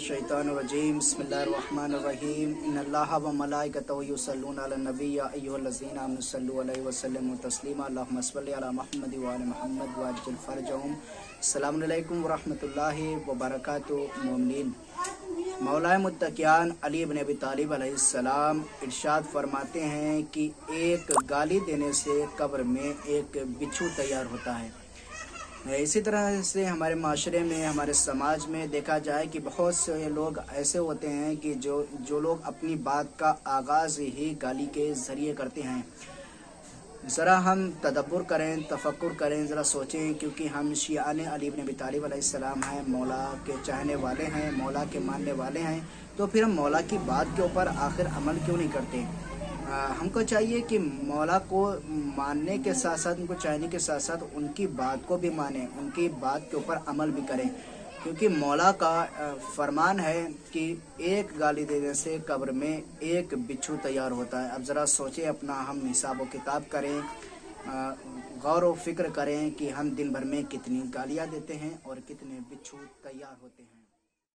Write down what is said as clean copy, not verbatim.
शैतानुर्रजीम बिस्मिल्लाहिर्रहमानिर्रहीम इन्नल्लाहा व मलाइकतहु युसल्लूना अलन नबी या अय्युहल्लज़ीना आमनु सल्लु अलैहि व सल्लिमु तस्लीमा अल्लाहुम्मा सल्लि अला मुहम्मद व आलि मुहम्मद व अज्जिल फरजहुम। अस्सलामु अलैकुम व रहमतुल्लाहि व बरकातुहू। मोमिनीन, मौलाए मुत्तकियान अली इब्न अबी तालिब अलैहिस्सलाम इरशाद फरमाते हैं कि एक गाली देने से कब्र में एक बिच्छू तैयार होता है। इसी तरह से हमारे माशरे में, हमारे समाज में देखा जाए कि बहुत से लोग ऐसे होते हैं कि जो लोग अपनी बात का आगाज़ ही गाली के ज़रिए करते हैं। ज़रा हम तदब्बुर करें, तफक्कुर करें, ज़रा सोचें, क्योंकि हम शियान अली इब्न अबी तालिब अलैहिस्सलाम हैं, मौला के चाहने वाले हैं, मौला के मानने वाले हैं, तो फिर हम मौला की बात के ऊपर आखिर अमल क्यों नहीं करते? हमको चाहिए कि मौला को मानने के साथ साथ, उनको चाहने के साथ साथ उनकी बात को भी मानें, उनकी बात के ऊपर अमल भी करें, क्योंकि मौला का फरमान है कि एक गाली देने से कब्र में एक बिच्छू तैयार होता है। अब ज़रा सोचें, अपना हम हिसाब व किताब करें, गौर व फिक्र करें कि हम दिन भर में कितनी गालियाँ देते हैं और कितने बिच्छू तैयार होते हैं।